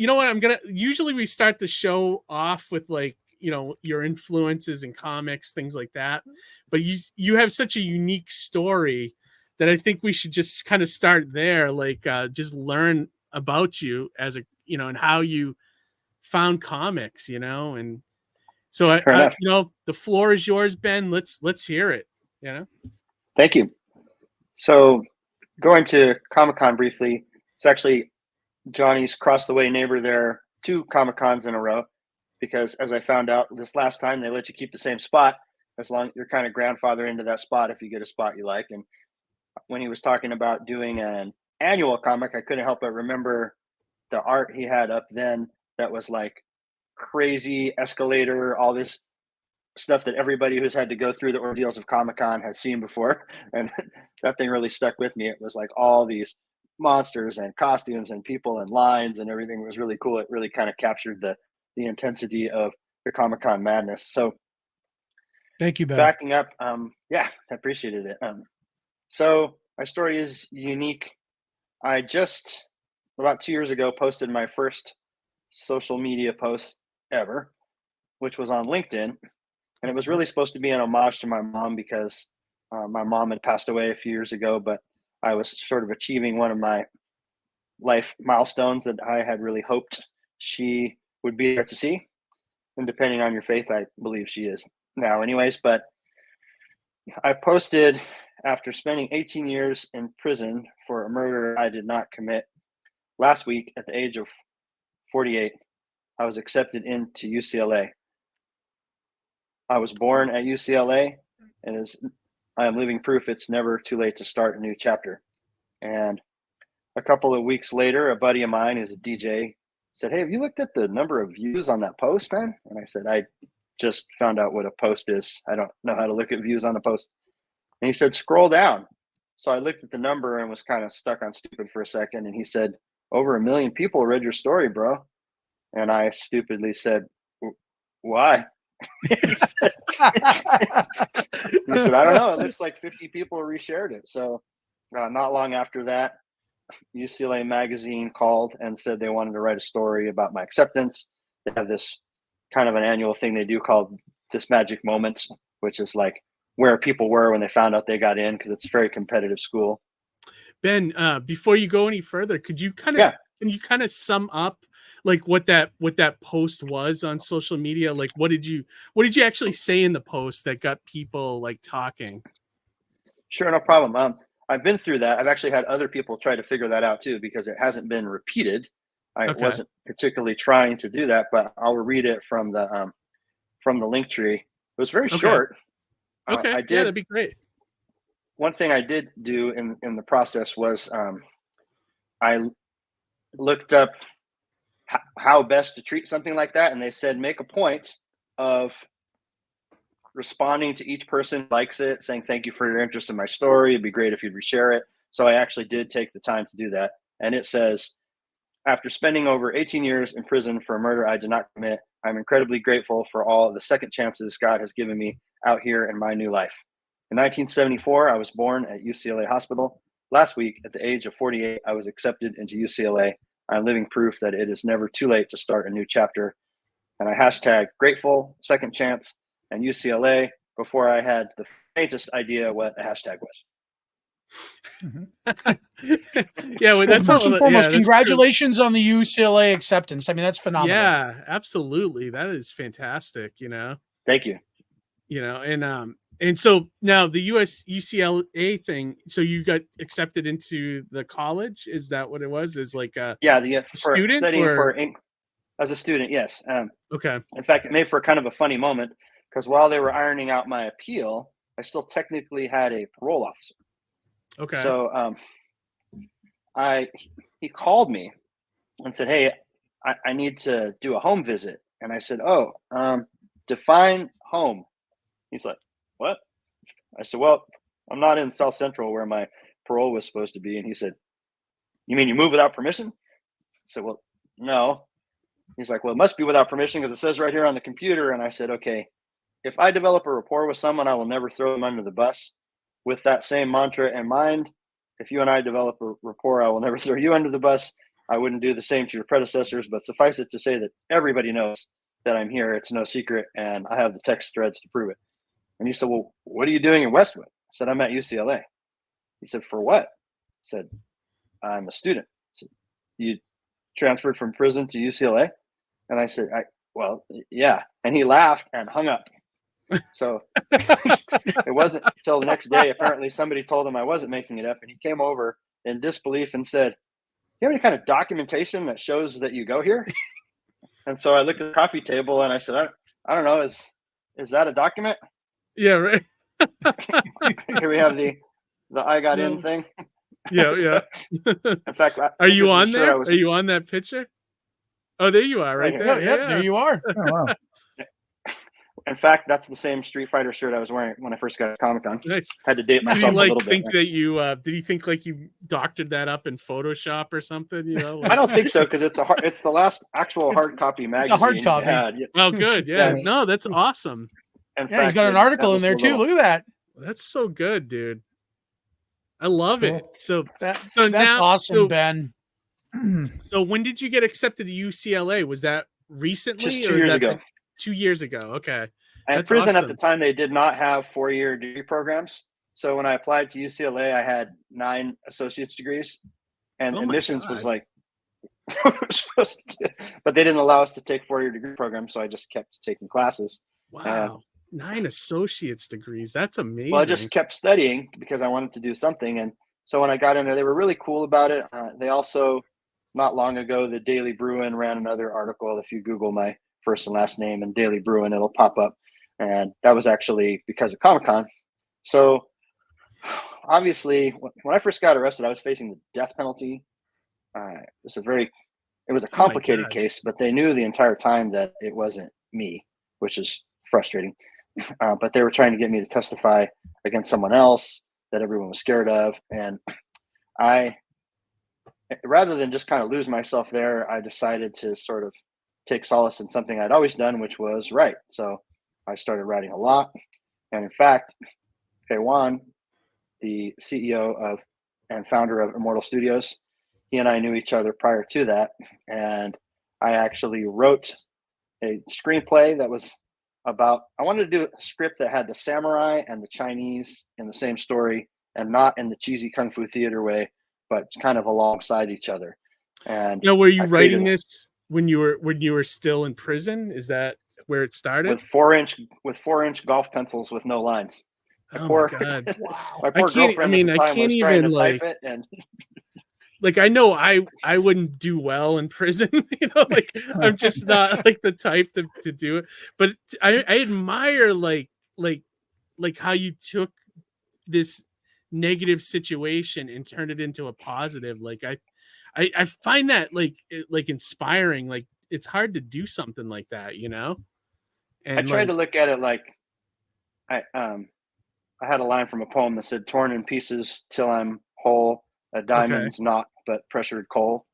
you know what, usually we start the show off with like, your influences in comics, things like that. But you have such a unique story that I think we should just kind of start there, like just learn about you as and how you found comics, and so the floor is yours, Ben. Let's hear it. Thank you. So going to Comic-Con briefly, it's actually Johnny's cross the way neighbor there 2 Comic-Cons in a row, because as I found out this last time, they let you keep the same spot as long as you're kind of grandfather into that spot if you get a spot you like. And when he was talking about doing an annual comic, I couldn't help but remember the art he had up then that was like crazy escalator, all this stuff that everybody who's had to go through the ordeals of Comic-Con has seen before. And that thing really stuck with me. It was like all these monsters and costumes and people and lines and everything. It was really cool. It really kind of captured the intensity of the Comic-Con madness. So thank you, Ben. Backing up, yeah, I appreciated it. So my story is unique. I just about 2 years ago posted my first social media post ever, which was on LinkedIn. And it was really supposed to be an homage to my mom, because my mom had passed away a few years ago, but I was sort of achieving one of my life milestones that I had really hoped she would be there to see. And depending on your faith, I believe she is now anyways. But I posted after spending 18 years in prison for a murder I did not commit. Last week, at the age of 48, I was accepted into UCLA. I was born at UCLA, and I am living proof it's never too late to start a new chapter. And a couple of weeks later, a buddy of mine who's a DJ said, "Hey, have you looked at the number of views on that post, man?" And I said, "I just found out what a post is. I don't know how to look at views on a post." And he said, "Scroll down." So I looked at the number and was kind of stuck on stupid for a second. And he said, "Over 1 million people read your story, bro." And I stupidly said, "Why?" He said, "I don't know. It looks like 50 people reshared it." So not long after that, UCLA Magazine called and said they wanted to write a story about my acceptance. They have this kind of an annual thing they do called This Magic Moment, which is like where people were when they found out they got in, because it's a very competitive school. Ben, before you go any further, can you kind of sum up like what that post was on social media? Like what did you actually say in the post that got people like talking? Sure, no problem. I've been through that. I've actually had other people try to figure that out too, because it hasn't been repeated. I wasn't particularly trying to do that, but I'll read it from the link tree. It was very short. Okay, yeah, that'd be great. One thing I did do in the process was I looked up how best to treat something like that, and they said make a point of responding to each person who likes it, saying thank you for your interest in my story. It'd be great if you'd reshare it. So I actually did take the time to do that. And it says, "After spending over 18 years in prison for a murder I did not commit, I'm incredibly grateful for all the second chances God has given me out here in my new life. In 1974, I was born at UCLA Hospital. Last week, at the age of 48, I was accepted into UCLA. I'm living proof that it is never too late to start a new chapter." And I hashtag grateful, second chance, and UCLA before I had the faintest idea what a hashtag was. Yeah, well, that's first and foremost, congratulations on the UCLA acceptance. I mean, that's phenomenal. Yeah, absolutely. That is fantastic, Thank you. And so now the UCLA thing, so you got accepted into the college? Is that what it was? Is like a student as a student, yes. Okay. In fact, it made for kind of a funny moment, because while they were ironing out my appeal, I still technically had a parole officer. Okay. So he called me and said, "Hey, I need to do a home visit." And I said, define home. He's like, "What?" I said, "Well, I'm not in South Central where my parole was supposed to be." And he said, "You mean you move without permission?" I said, "Well, no." He's like, "Well, it must be without permission because it says right here on the computer." And I said, "Okay, if I develop a rapport with someone, I will never throw them under the bus. With that same mantra in mind, if you and I develop a rapport, I will never throw you under the bus. I wouldn't do the same to your predecessors, but suffice it to say that everybody knows that I'm here. It's no secret, and I have the text threads to prove it. And he said, well, what are you doing in Westwood? I said, I'm at UCLA. He said, for what? I said, I'm a student. Said, you transferred from prison to UCLA? And I said, well, yeah. And he laughed and hung up. So it wasn't until the next day, apparently somebody told him I wasn't making it up, and he came over in disbelief and said, do you have any kind of documentation that shows that you go here? And so I looked at the coffee table and I said, I don't know, is that a document? Yeah, right. Here we have the I got in thing. Yeah, yeah. In fact, are you on there? Are you on that picture? Oh, there you are, right there. Yeah, there you are. Oh, wow. In fact, that's the same Street Fighter shirt I was wearing when I first got to Comic-Con. Nice. Had to date Did myself he a little bit. think that you did he think like you doctored that up in Photoshop or something? You know, like... I don't think so, because it's the last actual hard copy magazine. It's a hard copy. Had. Oh, good. Yeah. Yeah. No, that's awesome. In Yeah, he's fact, got an article in there too. Look at that. That's so good, dude. I love it. So That's now, awesome, Ben. So when did you get accepted to UCLA? Was that recently? Just 2 years ago. 2 years ago. Okay. At That's prison awesome. at the time, they did not have 4-year degree programs. So when I applied to UCLA, I had 9 associate's degrees, and admissions was like, but they didn't allow us to take 4-year degree programs. So I just kept taking classes. Wow. 9 associate's degrees. That's amazing. Well, I just kept studying because I wanted to do something. And so when I got in there, they were really cool about it. They also, not long ago, the Daily Bruin ran another article. If you Google my first and last name and Daily Bruin, it'll pop up. And that was actually because of Comic-Con. So obviously, when I first got arrested, I was facing the death penalty. It was a complicated case, but they knew the entire time that it wasn't me, which is frustrating. But they were trying to get me to testify against someone else that everyone was scared of. And I, rather than just kind of lose myself there, I decided to sort of take solace in something I'd always done, which was write. So I started writing a lot. And in fact, Juan, the CEO of and founder of Immortal Studios, he and I knew each other prior to that. And I actually wrote a screenplay that was about, I wanted to do a script that had the samurai and the Chinese in the same story, and not in the cheesy Kung Fu theater way, but kind of alongside each other. And were you writing this when you were still in prison? Is that where it started? With 4-inch golf pencils with no lines. My God. Wow. My poor girlfriend at the time was trying to type it, and like, I know I wouldn't do well in prison, like I'm just not like the type to do it. But I admire like how you took this negative situation and turned it into a positive. Like I find that like inspiring. Like, it's hard to do something like that, And I tried to look at it like I had a line from a poem that said, "Torn in pieces till I'm whole, a diamond's not but pressured coal."